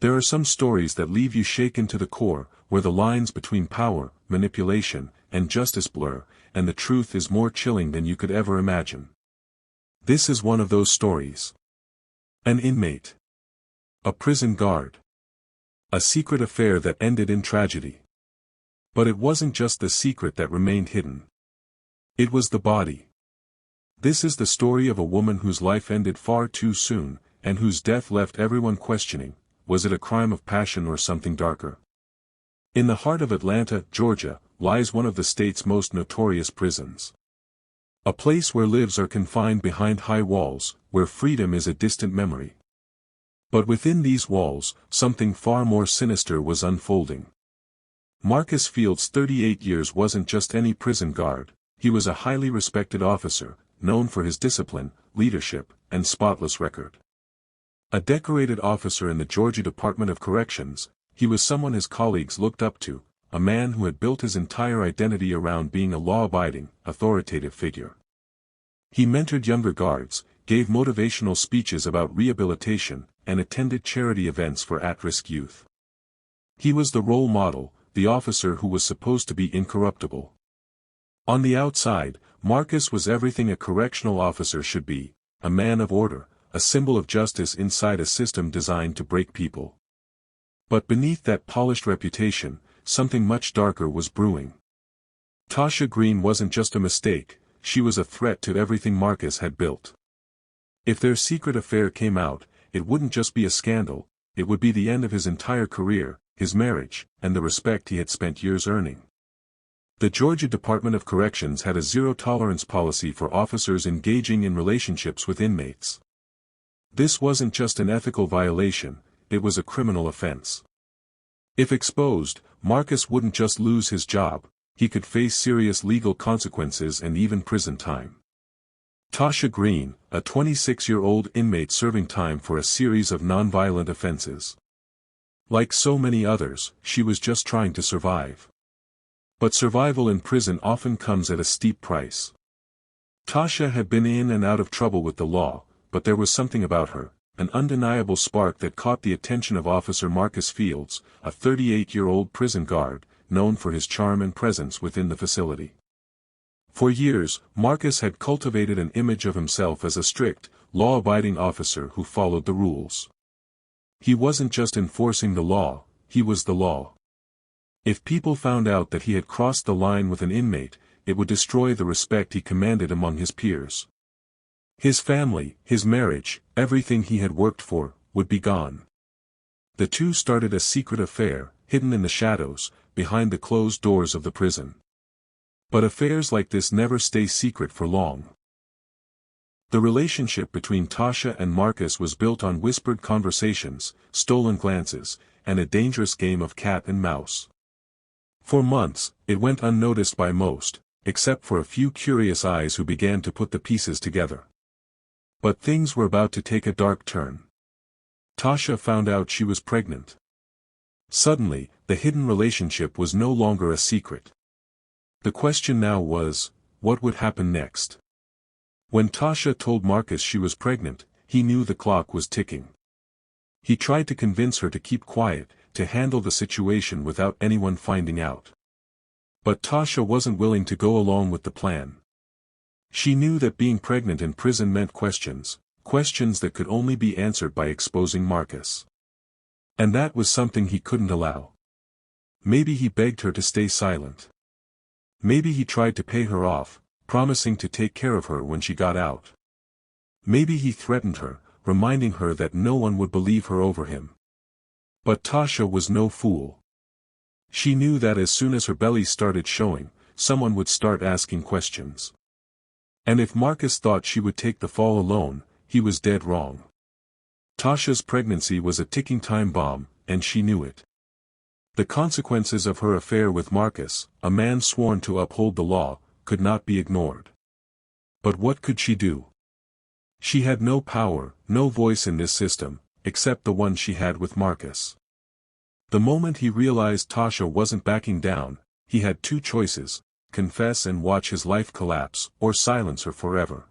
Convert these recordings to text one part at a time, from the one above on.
There are some stories that leave you shaken to the core, where the lines between power, manipulation, and justice blur, and the truth is more chilling than you could ever imagine. This is one of those stories. An inmate. A prison guard. A secret affair that ended in tragedy. But it wasn't just the secret that remained hidden. It was the body. This is the story of a woman whose life ended far too soon, and whose death left everyone questioning, was it a crime of passion or something darker? In the heart of Atlanta, Georgia, lies one of the state's most notorious prisons. A place where lives are confined behind high walls, where freedom is a distant memory. But within these walls, something far more sinister was unfolding. Marcus Fields, 38 years, wasn't just any prison guard, he was a highly respected officer, known for his discipline, leadership, and spotless record. A decorated officer in the Georgia Department of Corrections, he was someone his colleagues looked up to, a man who had built his entire identity around being a law-abiding, authoritative figure. He mentored younger guards, gave motivational speeches about rehabilitation, and attended charity events for at-risk youth. He was the role model, the officer who was supposed to be incorruptible. On the outside, Marcus was everything a correctional officer should be, a man of order, a symbol of justice inside a system designed to break people. But beneath that polished reputation, something much darker was brewing. Tasha Green wasn't just a mistake, she was a threat to everything Marcus had built. If their secret affair came out, it wouldn't just be a scandal, it would be the end of his entire career, his marriage, and the respect he had spent years earning. The Georgia Department of Corrections had a zero-tolerance policy for officers engaging in relationships with inmates. This wasn't just an ethical violation, it was a criminal offense. If exposed, Marcus wouldn't just lose his job, he could face serious legal consequences and even prison time. Tasha Green, a 26-year-old inmate serving time for a series of nonviolent offenses. Like so many others, she was just trying to survive. But survival in prison often comes at a steep price. Tasha had been in and out of trouble with the law, but there was something about her, an undeniable spark that caught the attention of Officer Marcus Fields, a 38-year-old prison guard, known for his charm and presence within the facility. For years, Marcus had cultivated an image of himself as a strict, law-abiding officer who followed the rules. He wasn't just enforcing the law, he was the law. If people found out that he had crossed the line with an inmate, it would destroy the respect he commanded among his peers. His family, his marriage, everything he had worked for, would be gone. The two started a secret affair, hidden in the shadows, behind the closed doors of the prison. But affairs like this never stay secret for long. The relationship between Tasha and Marcus was built on whispered conversations, stolen glances, and a dangerous game of cat and mouse. For months, it went unnoticed by most, except for a few curious eyes who began to put the pieces together. But things were about to take a dark turn. Tasha found out she was pregnant. Suddenly, the hidden relationship was no longer a secret. The question now was, what would happen next? When Tasha told Marcus she was pregnant, he knew the clock was ticking. He tried to convince her to keep quiet, to handle the situation without anyone finding out. But Tasha wasn't willing to go along with the plan. She knew that being pregnant in prison meant questions that could only be answered by exposing Marcus. And that was something he couldn't allow. Maybe he begged her to stay silent. Maybe he tried to pay her off, promising to take care of her when she got out. Maybe he threatened her, reminding her that no one would believe her over him. But Tasha was no fool. She knew that as soon as her belly started showing, someone would start asking questions. And if Marcus thought she would take the fall alone, he was dead wrong. Tasha's pregnancy was a ticking time bomb, and she knew it. The consequences of her affair with Marcus, a man sworn to uphold the law, could not be ignored. But what could she do? She had no power, no voice in this system, except the one she had with Marcus. The moment he realized Tasha wasn't backing down, he had two choices: confess and watch his life collapse, or silence her forever.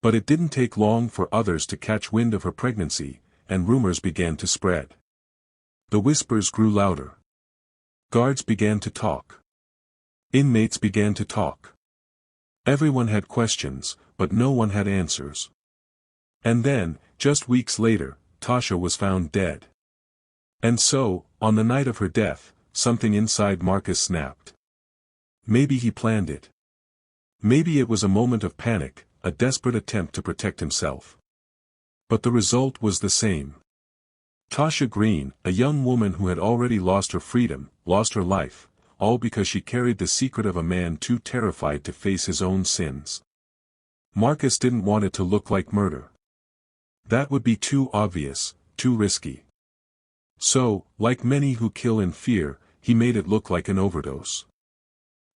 But it didn't take long for others to catch wind of her pregnancy, and rumors began to spread. The whispers grew louder. Guards began to talk. Inmates began to talk. Everyone had questions, but no one had answers. And then, just weeks later, Tasha was found dead. And so, on the night of her death, something inside Marcus snapped. Maybe he planned it. Maybe it was a moment of panic, a desperate attempt to protect himself. But the result was the same. Tasha Green, a young woman who had already lost her freedom, lost her life, all because she carried the secret of a man too terrified to face his own sins. Marcus didn't want it to look like murder. That would be too obvious, too risky. So, like many who kill in fear, he made it look like an overdose.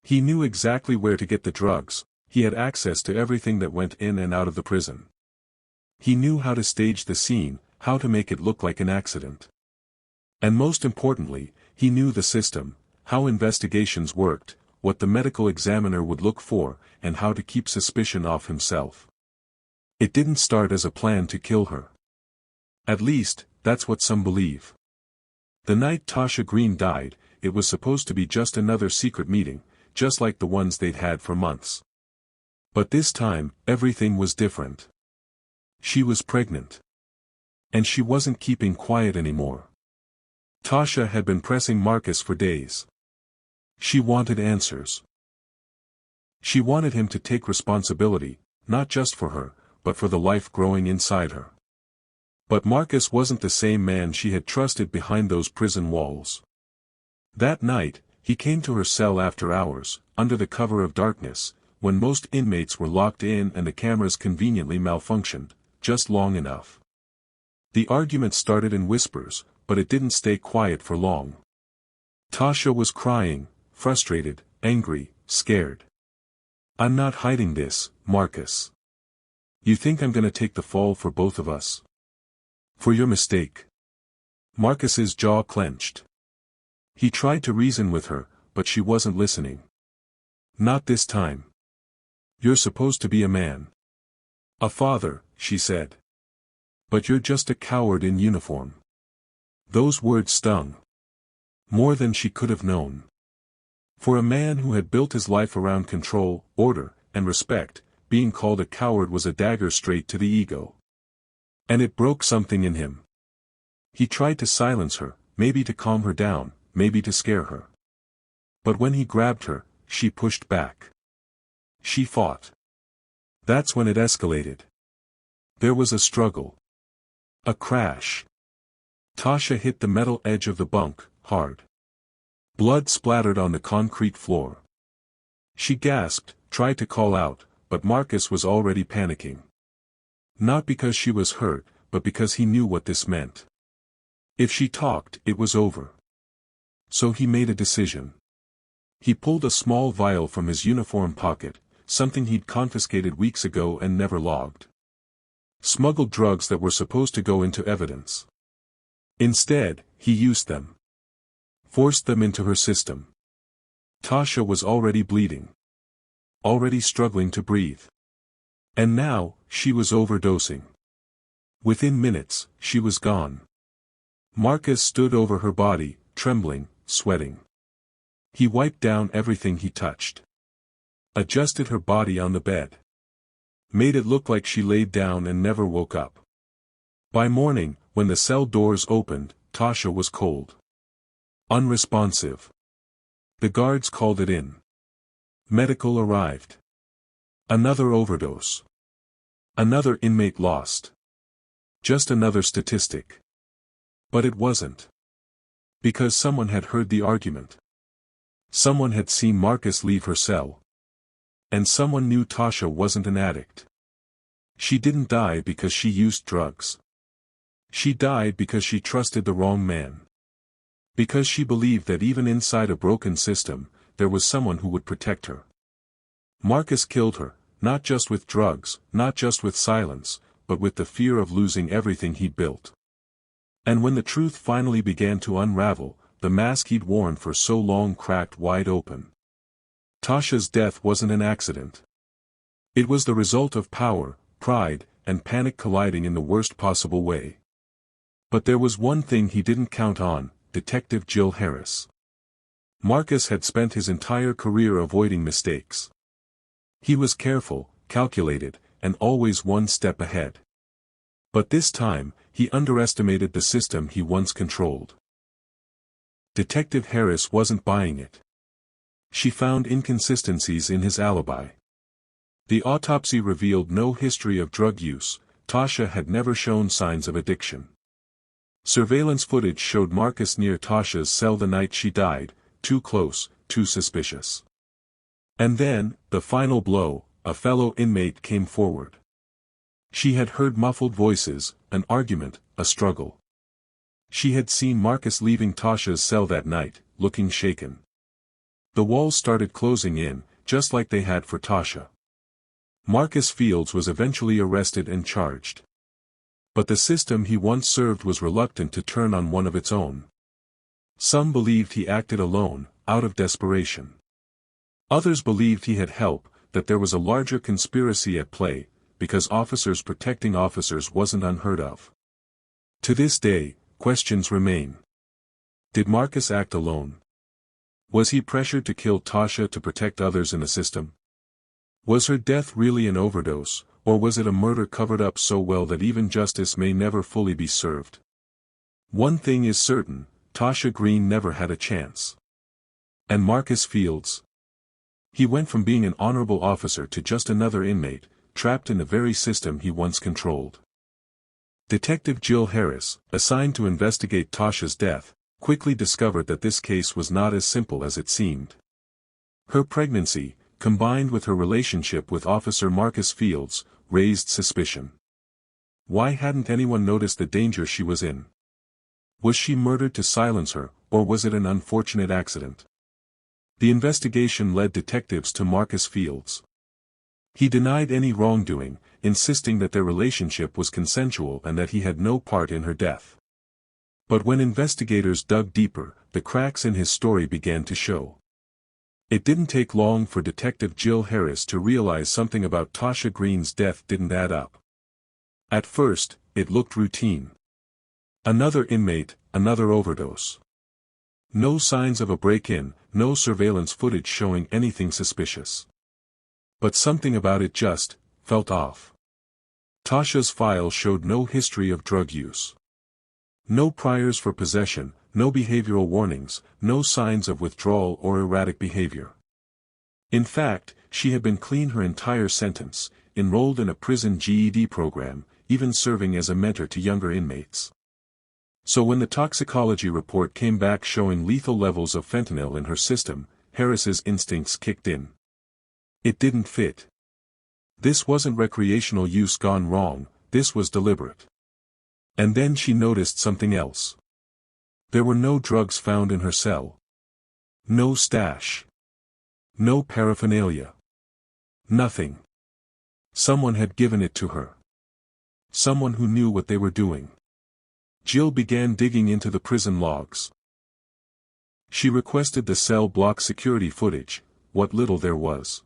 He knew exactly where to get the drugs, he had access to everything that went in and out of the prison. He knew how to stage the scene, how to make it look like an accident. And most importantly, he knew the system, how investigations worked, what the medical examiner would look for, and how to keep suspicion off himself. It didn't start as a plan to kill her. At least, that's what some believe. The night Tasha Green died, it was supposed to be just another secret meeting, just like the ones they'd had for months. But this time, everything was different. She was pregnant. And she wasn't keeping quiet anymore. Tasha had been pressing Marcus for days. She wanted answers. She wanted him to take responsibility, not just for her, but for the life growing inside her. But Marcus wasn't the same man she had trusted behind those prison walls. That night, he came to her cell after hours, under the cover of darkness, when most inmates were locked in and the cameras conveniently malfunctioned, just long enough. The argument started in whispers, but it didn't stay quiet for long. Tasha was crying, frustrated, angry, scared. "I'm not hiding this, Marcus. You think I'm gonna take the fall for both of us? For your mistake." Marcus's jaw clenched. He tried to reason with her, but she wasn't listening. "Not this time. You're supposed to be a man. A father," she said. "But you're just a coward in uniform." Those words stung. More than she could have known. For a man who had built his life around control, order, and respect, being called a coward was a dagger straight to the ego. And it broke something in him. He tried to silence her, maybe to calm her down, maybe to scare her. But when he grabbed her, she pushed back. She fought. That's when it escalated. There was a struggle. A crash. Tasha hit the metal edge of the bunk, hard. Blood splattered on the concrete floor. She gasped, tried to call out, but Marcus was already panicking. Not because she was hurt, but because he knew what this meant. If she talked, it was over. So he made a decision. He pulled a small vial from his uniform pocket, something he'd confiscated weeks ago and never logged. Smuggled drugs that were supposed to go into evidence. Instead, he used them. Forced them into her system. Tasha was already bleeding. Already struggling to breathe. And now, she was overdosing. Within minutes, she was gone. Marcus stood over her body, trembling, sweating. He wiped down everything he touched. Adjusted her body on the bed. Made it look like she laid down and never woke up. By morning, when the cell doors opened, Tasha was cold. Unresponsive. The guards called it in. Medical arrived. Another overdose. Another inmate lost. Just another statistic. But it wasn't. Because someone had heard the argument. Someone had seen Marcus leave her cell. And someone knew Tasha wasn't an addict. She didn't die because she used drugs. She died because she trusted the wrong man. Because she believed that even inside a broken system, there was someone who would protect her. Marcus killed her, not just with drugs, not just with silence, but with the fear of losing everything he'd built. And when the truth finally began to unravel, the mask he'd worn for so long cracked wide open. Tasha's death wasn't an accident. It was the result of power, pride, and panic colliding in the worst possible way. But there was one thing he didn't count on: Detective Jill Harris. Marcus had spent his entire career avoiding mistakes. He was careful, calculated, and always one step ahead. But this time, he underestimated the system he once controlled. Detective Harris wasn't buying it. She found inconsistencies in his alibi. The autopsy revealed no history of drug use. Tasha had never shown signs of addiction. Surveillance footage showed Marcus near Tasha's cell the night she died, too close, too suspicious. And then, the final blow, a fellow inmate came forward. She had heard muffled voices, an argument, a struggle. She had seen Marcus leaving Tasha's cell that night, looking shaken. The walls started closing in, just like they had for Tasha. Marcus Fields was eventually arrested and charged. But the system he once served was reluctant to turn on one of its own. Some believed he acted alone, out of desperation. Others believed he had help, that there was a larger conspiracy at play, because officers protecting officers wasn't unheard of. To this day, questions remain. Did Marcus act alone? Was he pressured to kill Tasha to protect others in the system? Was her death really an overdose, or was it a murder covered up so well that even justice may never fully be served? One thing is certain, Tasha Green never had a chance. And Marcus Fields? He went from being an honorable officer to just another inmate, trapped in the very system he once controlled. Detective Jill Harris, assigned to investigate Tasha's death, quickly discovered that this case was not as simple as it seemed. Her pregnancy, combined with her relationship with Officer Marcus Fields, raised suspicion. Why hadn't anyone noticed the danger she was in? Was she murdered to silence her, or was it an unfortunate accident? The investigation led detectives to Marcus Fields. He denied any wrongdoing, insisting that their relationship was consensual and that he had no part in her death. But when investigators dug deeper, the cracks in his story began to show. It didn't take long for Detective Jill Harris to realize something about Tasha Green's death didn't add up. At first, it looked routine. Another inmate, another overdose. No signs of a break-in, no surveillance footage showing anything suspicious. But something about it just felt off. Tasha's file showed no history of drug use. No priors for possession, no behavioral warnings, no signs of withdrawal or erratic behavior. In fact, she had been clean her entire sentence, enrolled in a prison GED program, even serving as a mentor to younger inmates. So when the toxicology report came back showing lethal levels of fentanyl in her system, Harris's instincts kicked in. It didn't fit. This wasn't recreational use gone wrong, this was deliberate. And then she noticed something else. There were no drugs found in her cell. No stash. No paraphernalia. Nothing. Someone had given it to her. Someone who knew what they were doing. Jill began digging into the prison logs. She requested the cell block security footage, what little there was.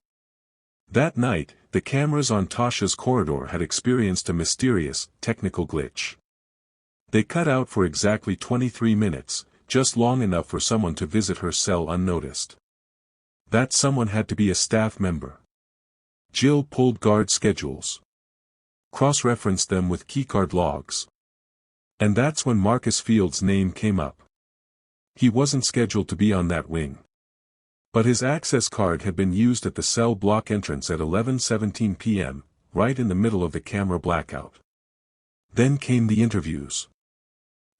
That night, the cameras on Tasha's corridor had experienced a mysterious, technical glitch. They cut out for exactly 23 minutes, just long enough for someone to visit her cell unnoticed. That someone had to be a staff member. Jill pulled guard schedules. Cross-referenced them with keycard logs. And that's when Marcus Fields' name came up. He wasn't scheduled to be on that wing. But his access card had been used at the cell block entrance at 11:17 p.m., right in the middle of the camera blackout. Then came the interviews.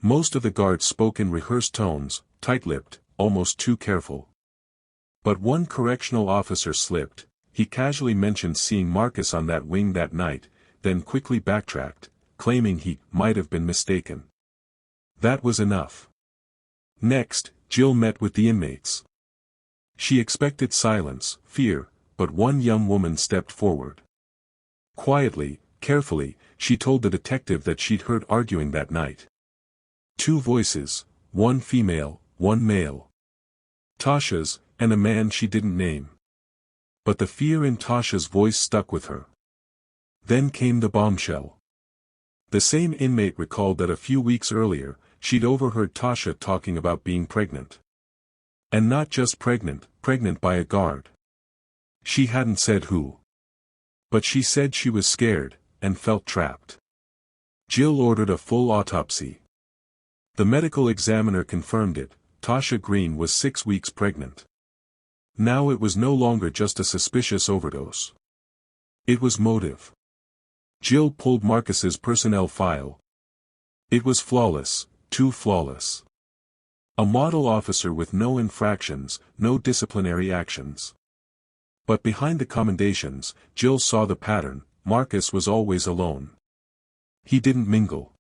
Most of the guards spoke in rehearsed tones, tight-lipped, almost too careful. But one correctional officer slipped. He casually mentioned seeing Marcus on that wing that night, then quickly backtracked, claiming he might have been mistaken. That was enough. Next, Jill met with the inmates. She expected silence, fear, but one young woman stepped forward. Quietly, carefully, she told the detective that she'd heard arguing that night. Two voices, one female, one male. Tasha's, and a man she didn't name. But the fear in Tasha's voice stuck with her. Then came the bombshell. The same inmate recalled that a few weeks earlier, she'd overheard Tasha talking about being pregnant. And not just pregnant, pregnant by a guard. She hadn't said who. But she said she was scared, and felt trapped. Jill ordered a full autopsy. The medical examiner confirmed it. Tasha Green was 6 weeks pregnant. Now it was no longer just a suspicious overdose. It was motive. Jill pulled Marcus's personnel file. It was flawless, too flawless. A model officer with no infractions, no disciplinary actions. But behind the commendations, Jill saw the pattern. Marcus was always alone. He didn't mingle.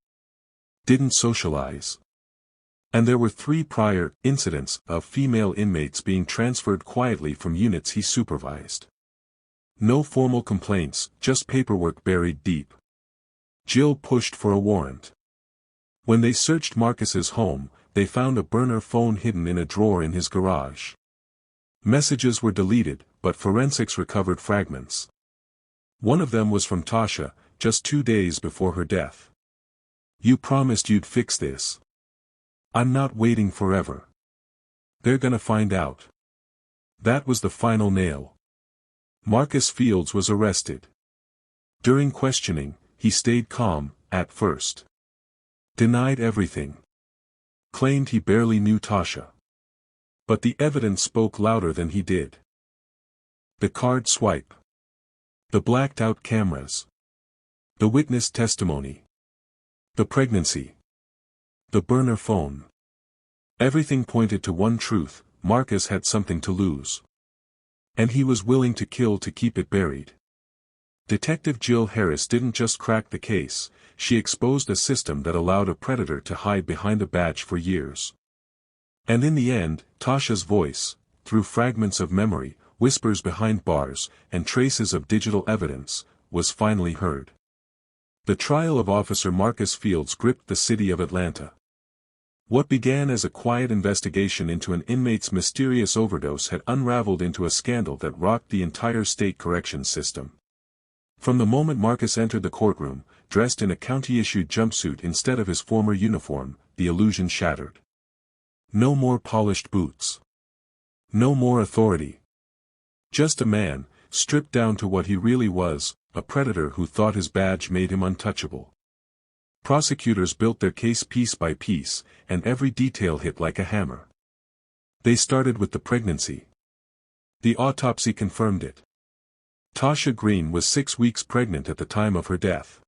Didn't socialize. And there were 3 prior incidents of female inmates being transferred quietly from units he supervised. No formal complaints, just paperwork buried deep. Jill pushed for a warrant. When they searched Marcus's home, they found a burner phone hidden in a drawer in his garage. Messages were deleted, but forensics recovered fragments. One of them was from Tasha, just 2 days before her death. "You promised you'd fix this. I'm not waiting forever. They're gonna find out." That was the final nail. Marcus Fields was arrested. During questioning, he stayed calm, at first. Denied everything. Claimed he barely knew Tasha. But the evidence spoke louder than he did. The card swipe. The blacked-out cameras. The witness testimony. The pregnancy. The burner phone. Everything pointed to one truth: Marcus had something to lose. And he was willing to kill to keep it buried. Detective Jill Harris didn't just crack the case, she exposed a system that allowed a predator to hide behind a badge for years. And in the end, Tasha's voice, through fragments of memory, whispers behind bars, and traces of digital evidence, was finally heard. The trial of Officer Marcus Fields gripped the city of Atlanta. What began as a quiet investigation into an inmate's mysterious overdose had unraveled into a scandal that rocked the entire state corrections system. From the moment Marcus entered the courtroom, dressed in a county-issued jumpsuit instead of his former uniform, the illusion shattered. No more polished boots. No more authority. Just a man, stripped down to what he really was, a predator who thought his badge made him untouchable. Prosecutors built their case piece by piece, and every detail hit like a hammer. They started with the pregnancy. The autopsy confirmed it. Tasha Green was 6 weeks pregnant at the time of her death.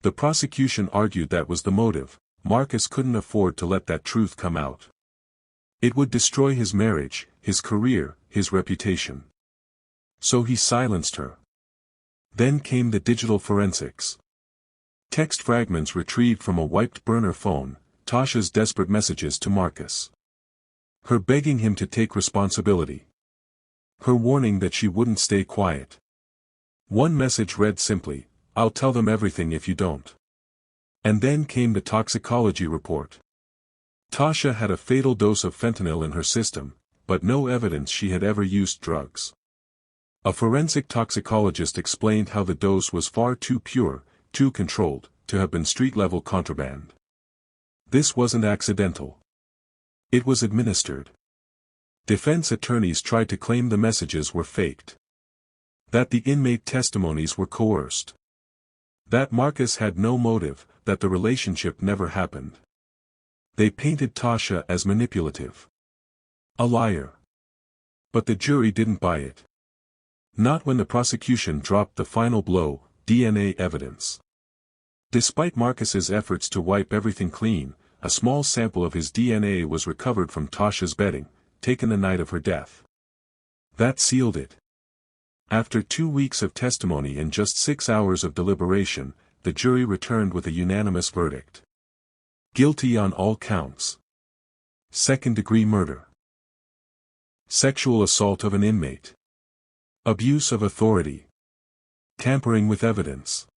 The prosecution argued that was the motive. Marcus couldn't afford to let that truth come out. It would destroy his marriage, his career, his reputation. So he silenced her. Then came the digital forensics. Text fragments retrieved from a wiped burner phone, Tasha's desperate messages to Marcus. Her begging him to take responsibility. Her warning that she wouldn't stay quiet. One message read simply, "I'll tell them everything if you don't." And then came the toxicology report. Tasha had a fatal dose of fentanyl in her system, but no evidence she had ever used drugs. A forensic toxicologist explained how the dose was far too pure, too controlled, to have been street-level contraband. This wasn't accidental. It was administered. Defense attorneys tried to claim the messages were faked. That the inmate testimonies were coerced. That Marcus had no motive, that the relationship never happened. They painted Tasha as manipulative. A liar. But the jury didn't buy it. Not when the prosecution dropped the final blow, DNA evidence. Despite Marcus's efforts to wipe everything clean, a small sample of his DNA was recovered from Tasha's bedding, taken the night of her death. That sealed it. After 2 weeks of testimony and just 6 hours of deliberation, the jury returned with a unanimous verdict. Guilty on all counts. Second-degree murder. Sexual assault of an inmate. Abuse of authority. Tampering with evidence.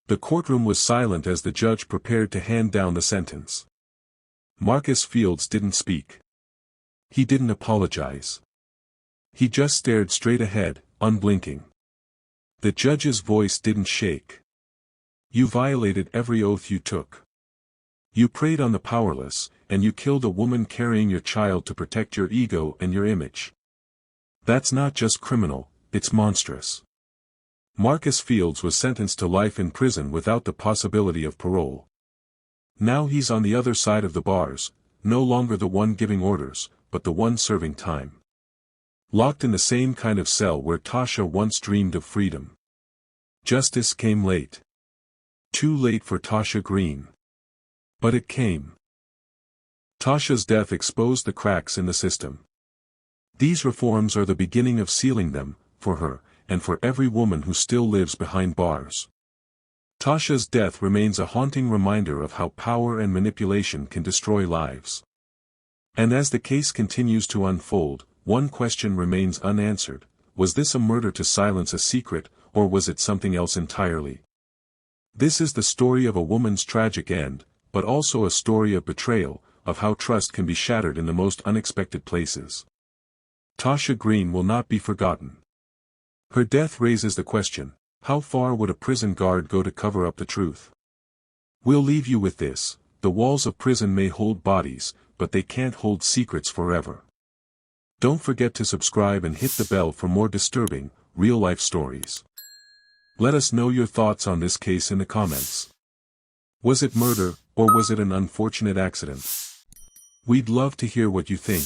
The courtroom was silent as the judge prepared to hand down the sentence. Marcus Fields didn't speak. He didn't apologize. He just stared straight ahead, unblinking. The judge's voice didn't shake. "You violated every oath you took. You preyed on the powerless, and you killed a woman carrying your child to protect your ego and your image. That's not just criminal, it's monstrous. Marcus Fields was sentenced to life in prison without the possibility of parole. Now he's on the other side of the bars, no longer the one giving orders, but the one serving time. Locked in the same kind of cell where Tasha once dreamed of freedom. Justice came late. Too late for Tasha Green. But it came. Tasha's death exposed the cracks in the system. These reforms are the beginning of sealing them, for her, and for every woman who still lives behind bars. Tasha's death remains a haunting reminder of how power and manipulation can destroy lives. And as the case continues to unfold, one question remains unanswered: was this a murder to silence a secret, or was it something else entirely? This is the story of a woman's tragic end, but also a story of betrayal, of how trust can be shattered in the most unexpected places. Tasha Green will not be forgotten. Her death raises the question: how far would a prison guard go to cover up the truth? We'll leave you with this: the walls of prison may hold bodies, but they can't hold secrets forever. Don't forget to subscribe and hit the bell for more disturbing, real-life stories. Let us know your thoughts on this case in the comments. Was it murder, or was it an unfortunate accident? We'd love to hear what you think.